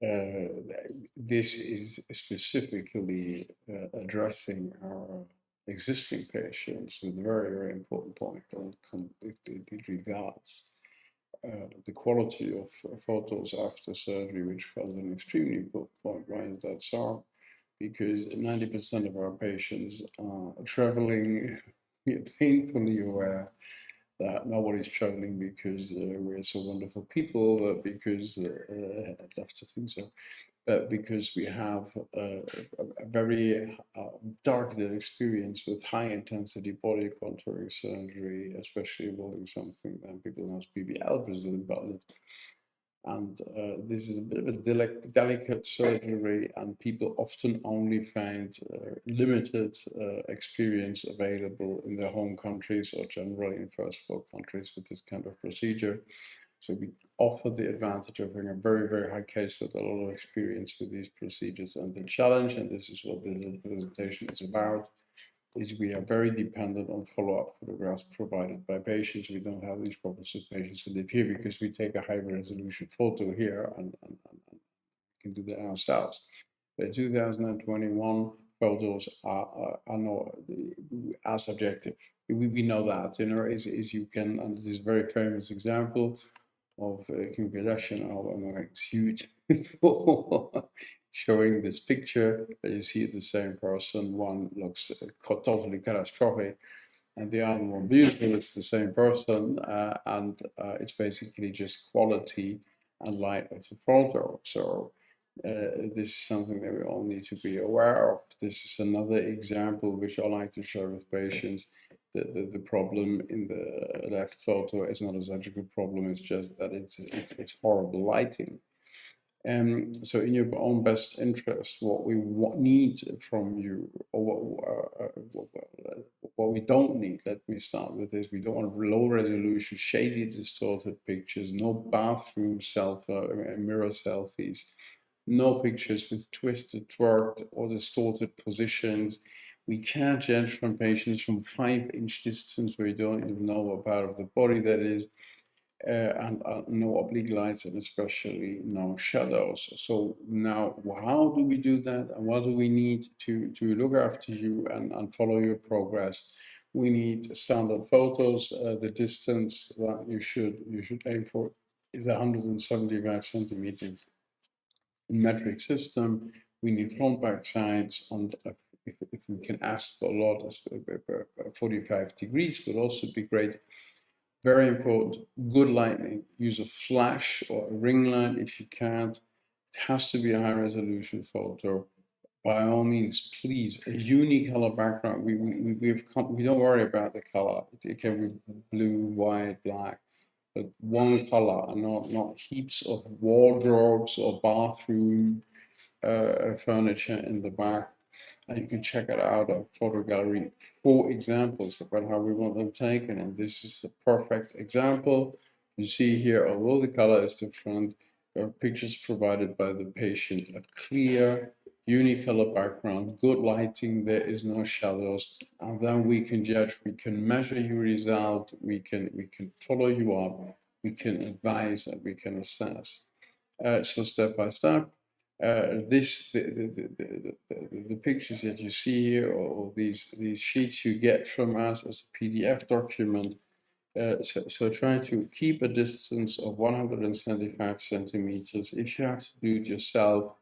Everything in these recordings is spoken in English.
this is specifically addressing our existing patients with a very, very important point when it regards the quality of photos after surgery, which was an extremely important point. Why is that so? Because 90% of our patients are traveling. We are painfully aware that nobody's traveling because we're so wonderful people, but because I'd love to think so, but because we have a very targeted experience with high intensity body contouring surgery, especially involving something that people know as BBL, Brazilian butt lift. And this is a bit of a delicate surgery, and people often only find limited experience available in their home countries or generally in first world countries with this kind of procedure. So we offer the advantage of having a very, very high case with a lot of experience with these procedures. And the challenge, and this is what the presentation is about, is we are very dependent on follow-up photographs provided by patients. We don't have these problems with patients who live here because we take a high-resolution photo here and can do that ourselves. But 2021 photos are not as subjective. We know that, is you can, and this is a very famous example of Kim Kardashian album, it's huge, showing this picture that you see the same person. One looks totally catastrophic, and the other one beautiful. It's the same person, and it's basically just quality and light of the photo. So this is something that we all need to be aware of. This is another example which I like to share with patients. The problem in the left photo is not a surgical problem, it's just that it's horrible lighting. So in your own best interest, what we need from you, or what we don't need, let me start with this. We don't want low resolution, shady, distorted pictures, no bathroom mirror selfies, no pictures with twisted, twerked, or distorted positions. We can't judge from patients from 5-inch distance where you don't even know what part of the body that is, and no oblique lights, and especially no shadows. So now, how do we do that, and what do we need to look after you and follow your progress? We need standard photos. The distance that you should aim for is 175 centimeters metric system. We need front back sides, and if we can ask for a lot, 45 degrees would also be great. Very important, good lighting. Use a flash or a ring light if you can't. It has to be a high resolution photo. By all means, please, a unicolor background. We don't worry about the color. It can be blue, white, black, but one color, and not heaps of wardrobes or bathroom furniture in the back. And you can check it out at Photo Gallery. 4 examples about how we want them taken, and this is the perfect example. You see here, although the color is different, pictures provided by the patient, a clear unicolor background, good lighting, there is no shadows, and then we can judge, we can measure your result, we can follow you up, we can advise, and we can assess. So step by step, the pictures that you see here, or these sheets you get from us as a PDF document. So try to keep a distance of 175 centimeters. If you have to do it yourself,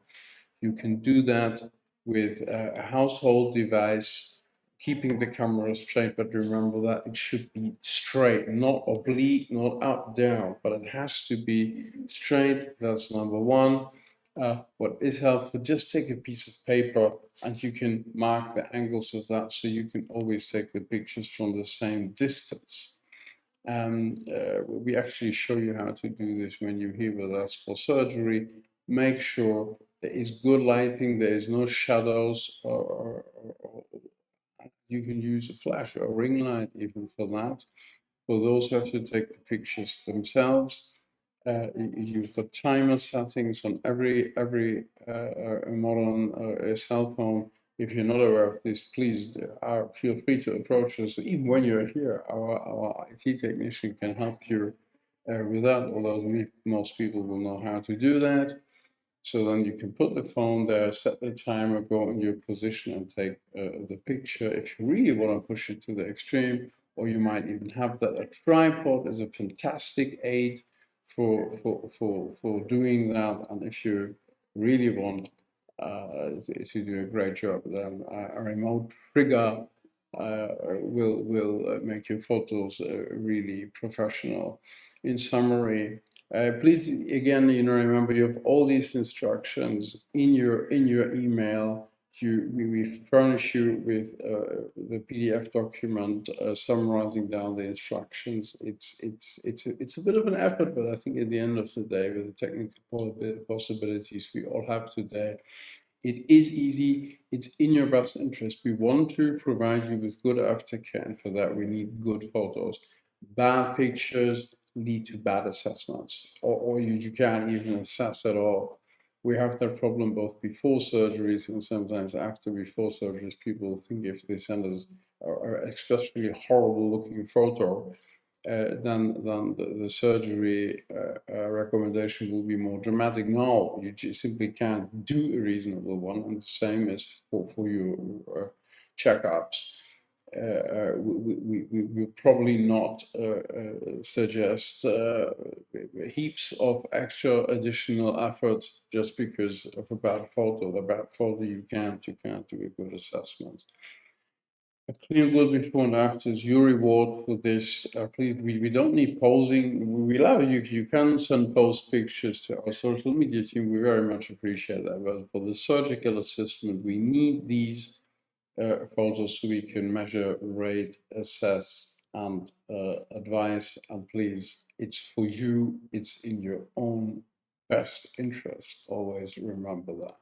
you can do that with a household device, keeping the camera straight, but remember that it should be straight, not oblique, not up, down, but it has to be straight. That's number one. What is helpful, just take a piece of paper and you can mark the angles of that, so you can always take the pictures from the same distance. We actually show you how to do this when you're here with us for surgery. Make sure there is good lighting, there is no shadows, or you can use a flash or a ring light even for that. For those who have to take the pictures themselves, you've got timer settings on every modern cell phone. If you're not aware of this, please feel free to approach us. Even when you're here, our IT technician can help you with that, although most people will know how to do that. So then you can put the phone there, set the timer, go in your position and take the picture. If you really want to push it to the extreme, or you might even have that. A tripod is a fantastic aid for doing that. And if you really want to do a great job, then a remote trigger will make your photos really professional. In summary, please again, remember you have all these instructions in your email. We furnish you with the PDF document summarizing down the instructions. It's a bit of an effort, but I think at the end of the day, with the technical possibilities we all have today, it is easy. It's in your best interest. We want to provide you with good aftercare, and for that we need good photos. Bad pictures lead to bad assessments, or you can't even assess at all. We have that problem both before surgeries and sometimes after before surgeries. People think if they send us an especially horrible looking photo, then the surgery recommendation will be more dramatic. No, you just simply can't do a reasonable one, and the same is for your checkups. We will probably not suggest heaps of extra additional efforts just because of a bad photo. The bad photo you can't do a good assessment. A clear good before and after is your reward for this. Please, we don't need posing. We love you. You can send post pictures to our social media team. We very much appreciate that. But for the surgical assessment, we need these photos so we can measure, rate, assess, and advise. And please, it's for you. It's in your own best interest. Always remember that.